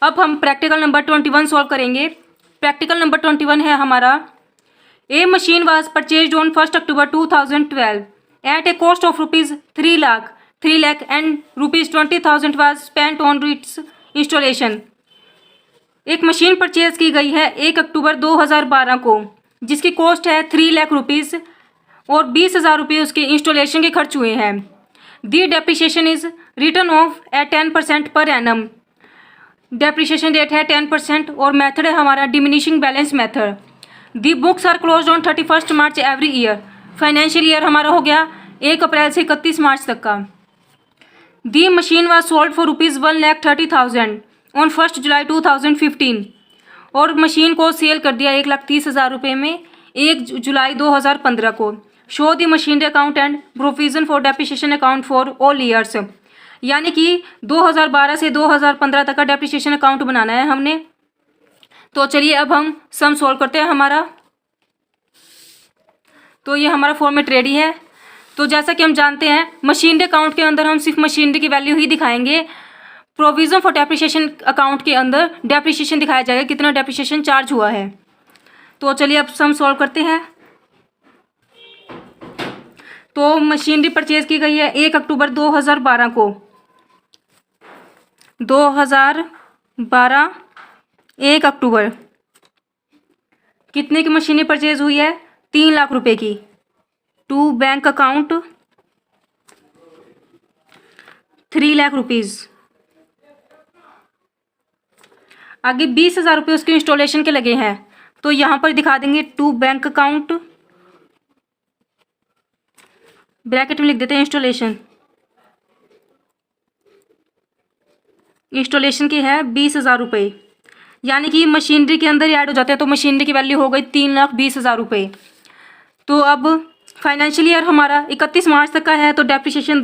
अब हम practical number 21 solve करेंगे। प्रैक्टिकल नंबर 21 है हमारा, a machine was purchased on 1 October 2012 at a cost of ₹3 lakh and ₹20,000 was spent on its installation. एक machine purchase की गई है 1 अक्टूबर 2012 को, जिसकी कॉस्ट है 3 लाख रुपीज़ और 20,000 रुपये उसके इंस्टॉलेशन के खर्च हुए हैं। The depreciation is written off at 10% per annum. Depreciation rate है 10% और मेथड है हमारा diminishing balance method. The books are closed on 31 March every year. Financial year हमारा हो गया 1 अप्रैल से 31 मार्च तक का। The machine was sold for ₹1,30,000 on 1 July 2015 और मशीन को सेल कर दिया 1,30,000 रुपये में 1 जुलाई 2015 को। Show the machinery account and provision for depreciation account for all years. यानी कि 2012 से 2015 तक का डेप्रिसिएशन अकाउंट बनाना है हमने। तो चलिए अब हम सम सॉल्व करते हैं हमारा। तो ये हमारा फॉर्मेट रेडी है। तो जैसा कि हम जानते हैं मशीनरी अकाउंट के अंदर हम सिर्फ मशीनरी की वैल्यू ही दिखाएंगे। प्रोविजन फॉर डेप्रिसिएशन अकाउंट के अंदर डेप्रिसिएशन दिखाया जाएगा, कितना डेप्रिसिएशन चार्ज हुआ है। तो चलिए अब सम सॉल्व करते हैं। तो मशीनरी परचेज की गई है 1 अक्टूबर 2012 को। 2012 1 अक्टूबर कितने की मशीनरी परचेज हुई है? 3 लाख रुपए की। To bank account 3 lakh rupees. आगे 20,000 रुपये उसके इंस्टॉलेशन के लगे हैं, तो यहाँ पर दिखा देंगे टू बैंक अकाउंट, ब्रैकेट में लिख देते हैं इंस्टॉलेशन। इंस्टॉलेशन की है 20,000 रुपये, यानी कि मशीनरी के अंदर ऐड हो जाते हैं, तो मशीनरी की वैल्यू हो गई 3,20,000 रुपये। तो अब फाइनेंशियल ईयर हमारा 31 मार्च तक का है, तो डेप्रिसिएशन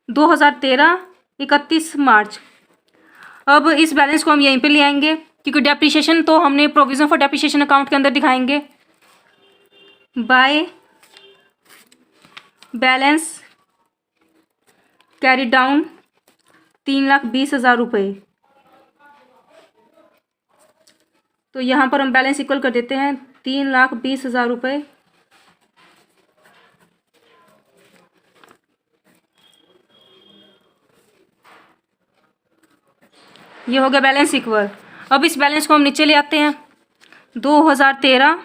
2013 31 मार्च। अब इस बैलेंस को हम यहीं पे ले आएंगे, क्योंकि डेप्रिसिएशन तो हमने प्रोविजन फॉर डेप्रिसिएशन अकाउंट के अंदर दिखाएंगे। बाय बैलेंस कैरी डाउन 3,20,000 रुपये। तो यहाँ पर हम बैलेंस इक्वल कर देते हैं 3,20,000 रुपये ये हो गया बैलेंस इक्वल। अब इस बैलेंस को हम नीचे ले आते हैं। 2013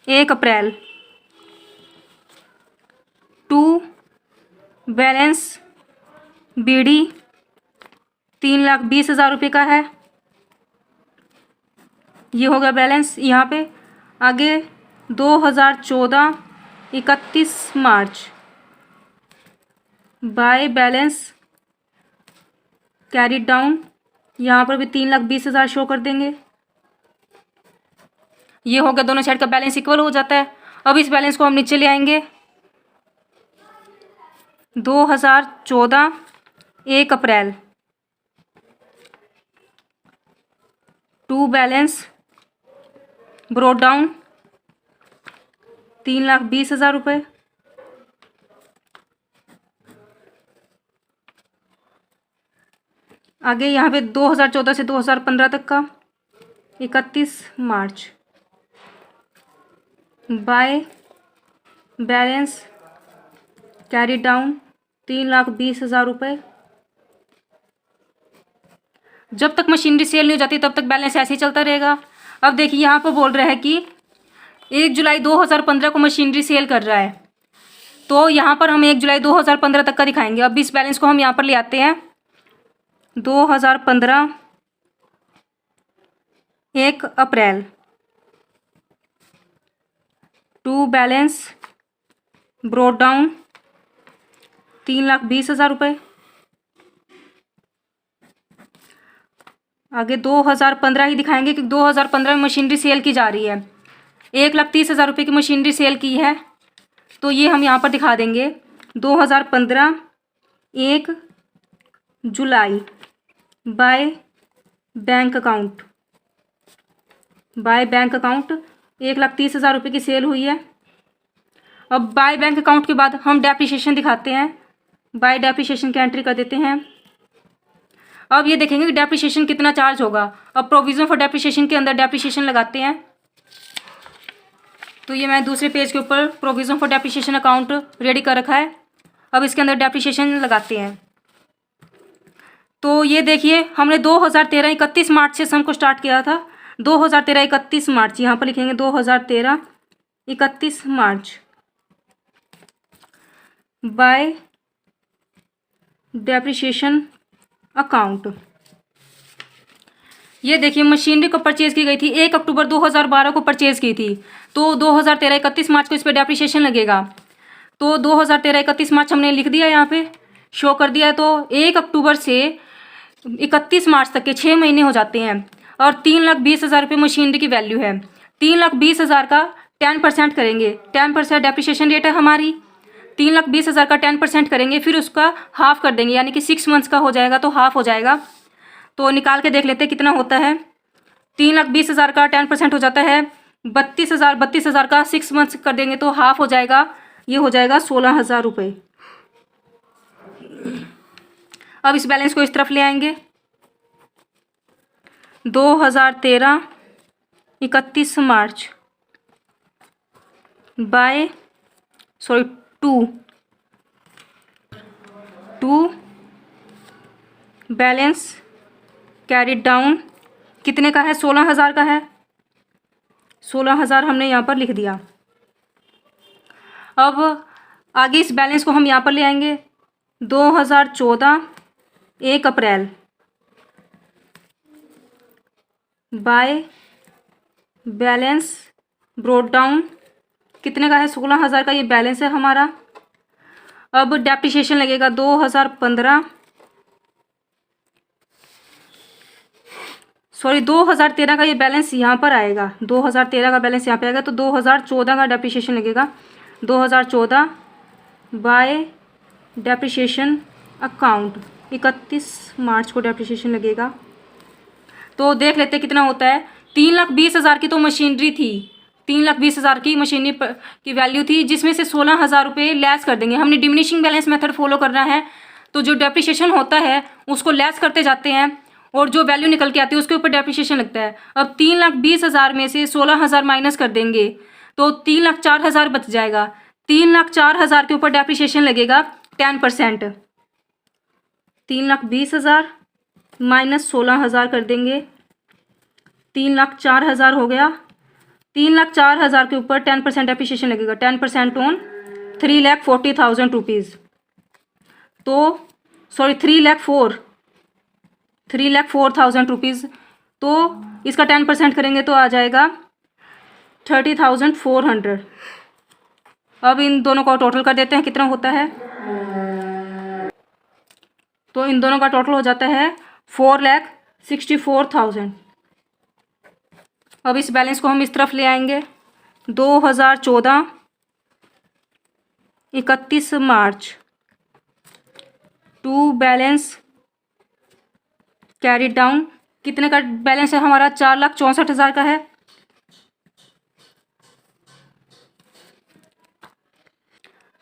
1 अप्रैल टू बैलेंस बीडी 3,20,000 रुपये का है। ये हो गया बैलेंस यहाँ पे। आगे 2014 31 March by balance carry down, यहाँ पर भी 3,20,000 शो कर देंगे। ये हो गया, दोनों साइड का बैलेंस इक्वल हो जाता है। अब इस बैलेंस को हम नीचे ले आएंगे। 2014 1 अप्रैल टू बैलेंस ब्रोट डाउन 3,20,000 रुपये। आगे यहाँ पे 2014 से 2015 तक का 31 March by balance carry down 3,20,000 रुपये। जब तक मशीनरी सेल नहीं हो जाती तब तक बैलेंस ऐसे ही चलता रहेगा। अब देखिए यहाँ पर बोल रहा है कि 1 जुलाई 2015 को मशीनरी सेल कर रहा है, तो यहाँ पर हम 1 जुलाई 2015 तक का दिखाएंगे। अब इस बैलेंस को हम यहाँ पर ले आते हैं। 2015 1 अप्रैल टू बैलेंस ब्रोट डाउन 3,20,000 रुपये। आगे 2015 ही दिखाएंगे, क्योंकि 2015 में मशीनरी सेल की जा रही है। 1,30,000 रुपये की मशीनरी सेल की है, तो ये हम यहाँ पर दिखा देंगे। 2015 1 जुलाई बाय बैंक अकाउंट 1,30,000 रुपये की सेल हुई है। अब बाय बैंक अकाउंट के बाद हम डेप्रिसिएशन दिखाते हैं। बाय डेप्रिसिएशन की एंट्री कर देते हैं। अब ये देखेंगे कि डेप्रिसिएशन कितना चार्ज होगा। अब प्रोविजन फॉर डेप्रिसिएशन के अंदर डेप्रिसिएशन लगाते हैं। तो ये मैं दूसरे पेज के ऊपर provision for depreciation account ready कर रखा है। अब इसके अंदर डेप्रिसिएशन लगाते हैं। तो ये देखिए हमने 2013 31 मार्च से सम को स्टार्ट किया था। 2013 31 मार्च, यहाँ पर लिखेंगे 2013 31 मार्च बाय डेप्रिसिएशन अकाउंट। ये देखिए मशीनरी को परचेज की गई थी 1 अक्टूबर 2012 को परचेज की थी। तो 2013 31 मार्च को इस पर डेप्रिसिएशन लगेगा। तो 2013 31 मार्च हमने लिख दिया, यहाँ पे शो कर दिया है। तो 1 अक्टूबर से 31 मार्च तक के 6 महीने हो जाते हैं और 3,20,000 रुपये मशीनरी की वैल्यू है। 3,20,000 का 10% करेंगे। 10% डेप्रिसिएशन रेट है हमारी। 3,20,000 का 10% करेंगे, फिर उसका हाफ कर देंगे, यानी कि 6 मंथ्स का हो जाएगा तो हाफ हो जाएगा। तो निकाल के देख लेते हैं कितना होता है। 3,20,000 का 10% हो जाता है 32,000। 32,000 का 6 मंथ्स कर देंगे तो हाफ हो जाएगा, ये हो जाएगा 16,000 रुपये। अब इस बैलेंस को इस तरफ ले आएंगे। 2013 31 March by to balance carried down कितने का है, 16,000 का है। 16,000 हमने यहाँ पर लिख दिया। अब आगे इस बैलेंस को हम यहाँ पर ले आएंगे। 2014 1 अप्रैल बाय बैलेंस ब्रोड डाउन कितने का है, 16,000 का ये बैलेंस है हमारा। अब डेप्रिसिएशन लगेगा 2013 का ये बैलेंस यहाँ पर आएगा। 2013 का बैलेंस यहाँ पे आएगा तो 2014 का डेप्रिसिएशन लगेगा। 2014 बाय डेप्रिसिएशन अकाउंट 31 मार्च को डेप्रिसिएशन लगेगा। तो देख लेते कितना होता है। 3,20,000 की तो मशीनरी थी, 3,20,000 की मशीनरी की वैल्यू थी, जिसमें से 16,000 रुपये लेस कर देंगे। हमने डिमिनिशिंग बैलेंस मेथड फॉलो करना है। तो जो डेप्रिसिएशन होता है उसको लेस करते जाते हैं और जो वैल्यू निकल के आती है उसके ऊपर डेप्रिसिएशन लगता है। अब 3,20,000 में से 16,000 माइनस कर देंगे तो 3,04,000 बच जाएगा। 3,04,000 के ऊपर डेप्रिसिएशन लगेगा 10%। 3,20,000 माइनस 16,000 कर देंगे, 3,04,000 हो गया। 3,04,000 के ऊपर 10% डेप्रिसिएशन लगेगा। 10% ऑन 3,40,000 रुपीज़। तो सॉरी 3,04,000 रुपीज़। तो इसका 10% करेंगे तो आ जाएगा 30,400। अब इन दोनों का टोटल कर देते हैं कितना होता है। तो इन दोनों का टोटल हो जाता है 4,64,000। अब इस बैलेंस को हम इस तरफ ले आएंगे। 2014 31 March two balance carry down कितने का बैलेंस है हमारा, 4,64,000 का है।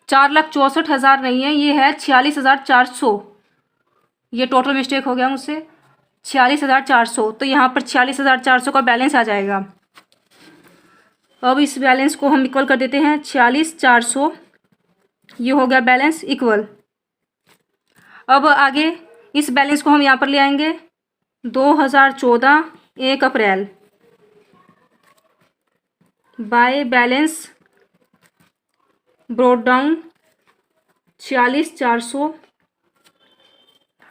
चार लाख 64,000 नहीं है, ये है 46,400। ये टोटल मिस्टेक हो गया मुझसे, 46,400। तो यहाँ पर 46,400 का बैलेंस आ जाएगा। अब इस बैलेंस को हम इक्वल कर देते हैं 46,400, ये हो गया बैलेंस इक्वल। अब आगे इस बैलेंस को हम यहाँ पर ले आएंगे। 2014 1 अप्रैल बाय बैलेंस ब्रोड डाउन 46,400।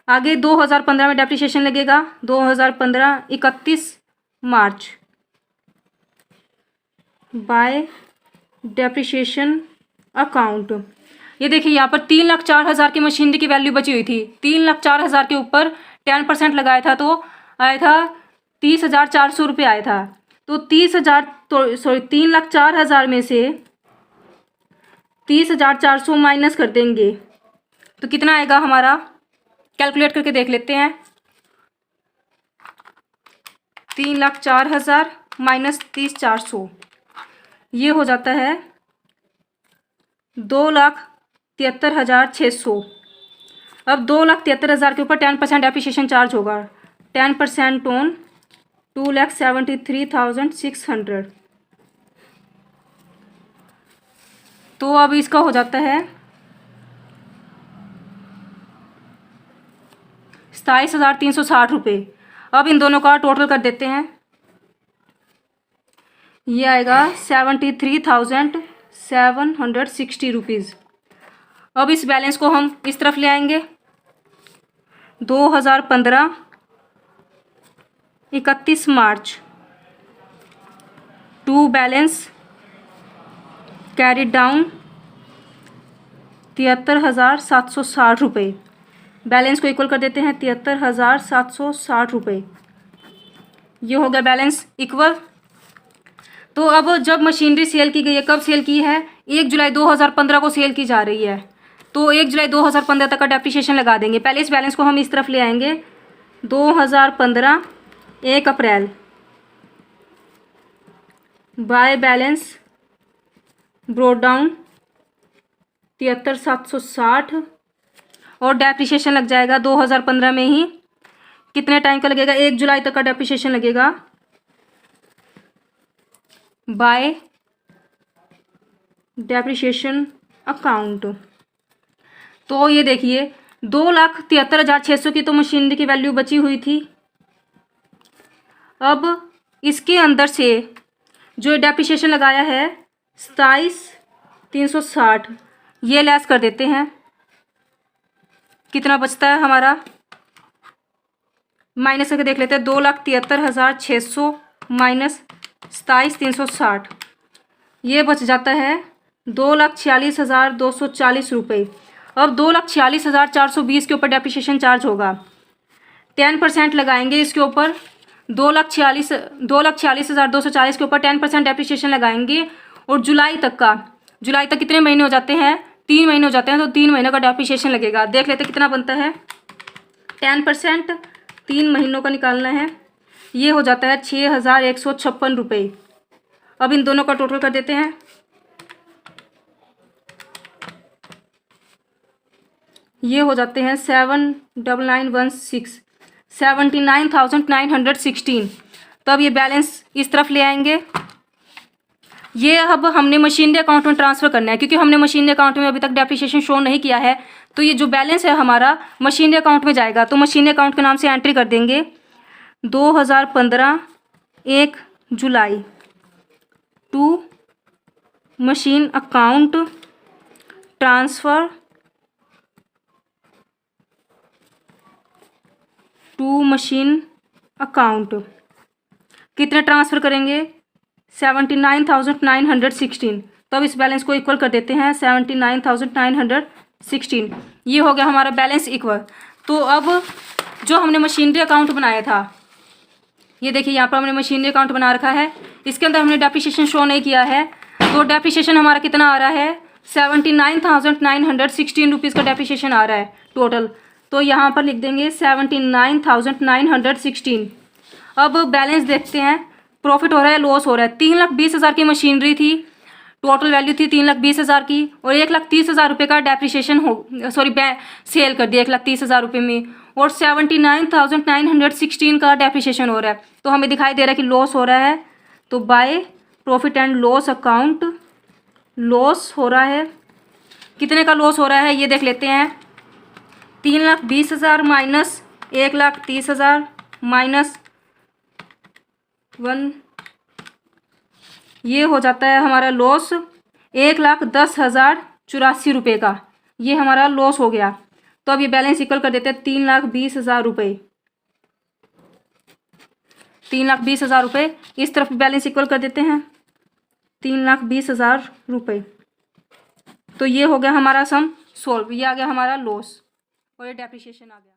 आगे 2015 में डेप्रिसिएशन लगेगा। 2015 31 मार्च बाय डेप्रिसिएशन अकाउंट। ये देखिए यहाँ पर 3,04,000 की मशीनरी की वैल्यू बची हुई थी। 3,04,000 के ऊपर 10% लगाया था तो आया था 30,400 रुपये आया था। तो 3,04,000 में से 30,400 माइनस कर देंगे तो कितना आएगा हमारा, कैलकुलेट करके देख लेते हैं। 3,04,000 माइनस 30,400 ये हो जाता है 2,73,600। अब 2,73,000 के ऊपर 10% डेप्रिसिएशन चार्ज होगा। 10% ऑन 2,73,600। तो अब इसका हो जाता है 27,360 रुपये। अब इन दोनों का टोटल कर देते हैं, ये आएगा 73,760 रुपीज़। अब इस बैलेंस को हम इस तरफ ले आएंगे। 2015 31 March two balance carried down 73,760 रुपये। बैलेंस को इक्वल कर देते हैं 73,760 रुपये। ये हो गया बैलेंस इक्वल। तो अब जब मशीनरी सेल की गई है, कब सेल की है? 1 जुलाई 2015 को सेल की जा रही है, तो 1 जुलाई 2015 तक का डेप्रिसिएशन लगा देंगे। पहले इस बैलेंस को हम इस तरफ ले आएंगे। 2015 1 अप्रैल बाय बैलेंस ब्रोट डाउन 73,760 और डेप्रिसिएशन लग जाएगा 2015 में ही। कितने टाइम का लगेगा? 1 जुलाई तक का डेप्रिसिएशन लगेगा बाय डेप्रिसिएशन अकाउंट। तो ये देखिए 2,73,600 की तो मशीनरी की वैल्यू बची हुई थी। अब इसके अंदर से जो डेप्रिसिएशन लगाया है 27,360, ये लेस कर देते हैं। कितना बचता है हमारा? माइनस करके देख लेते हैं। 2,73,600 माइनस 27,360, ये बच जाता है 2,46,240 रुपये। अब 2,46,420 के ऊपर डेप्रिसिएशन चार्ज होगा। 10% लगाएंगे इसके ऊपर। 2,46,240 के ऊपर 10% डेप्रिसिएशन लगाएंगे। और जुलाई तक कितने महीने हो जाते हैं? 3 महीने हो जाते हैं, तो 3 महीनों का डेप्रिसिएशन लगेगा। देख लेते कितना बनता है। 10% 3 महीनों का निकालना है, ये हो जाता है 6,156 रुपये। अब इन दोनों का टोटल कर देते हैं। ये हो जाते हैं 7,9916 79,916। तो अब ये बैलेंस इस तरफ ले आएंगे। ये अब हमने मशीनरी अकाउंट में ट्रांसफ़र करना है, क्योंकि हमने मशीनरी अकाउंट में अभी तक डेप्रिसिएशन शो नहीं किया है। तो ये जो बैलेंस है हमारा मशीनरी अकाउंट में जाएगा। तो मशीनरी अकाउंट के नाम से एंट्री कर देंगे 2015 1 July to machine account transfer to machine account. कितने ट्रांसफ़र करेंगे? 79,916। तो अब इस बैलेंस को इक्वल कर देते हैं 79,916। ये हो गया हमारा बैलेंस इक्वल। तो अब जो हमने मशीनरी अकाउंट बनाया था, ये देखिए यहाँ पर हमने मशीनरी अकाउंट बना रखा है। इसके अंदर हमने डेप्रिसिएशन शो नहीं किया है। तो डेप्रिसिएशन हमारा कितना आ रहा है? 79,916 रुपीज़ का डेप्रिसिएशन आ रहा है टोटल। तो यहाँ पर लिख देंगे 79,916। अब बैलेंस देखते हैं, प्रॉफिट हो रहा है लॉस हो रहा है। 3,20,000 की मशीनरी थी, टोटल वैल्यू थी 3,20,000 की, और 1,30,000 रुपये का डेप्रिसिएशन सेल कर दिया 1,30,000 रुपये में, और 79,916 का डेप्रिसिएशन हो रहा है। तो हमें दिखाई दे रहा है कि लॉस हो रहा है। तो by profit and loss account loss हो रहा है। कितने का लॉस हो रहा है ये देख लेते हैं। 3,20,000 माइनस 1,30,000 माइनस 1, ये हो जाता है हमारा लॉस 1,10,084 रुपये का। ये हमारा लॉस हो गया। तो अब ये बैलेंस इक्वल कर देते हैं 3,20,000 रुपये। 3,20,000 रुपये इस तरफ बैलेंस इक्वल कर देते हैं 3,20,000 रुपये। तो ये हो गया हमारा सम सॉल्व। ये आ गया हमारा लॉस और ये डेप्रिसिएशन आ गया।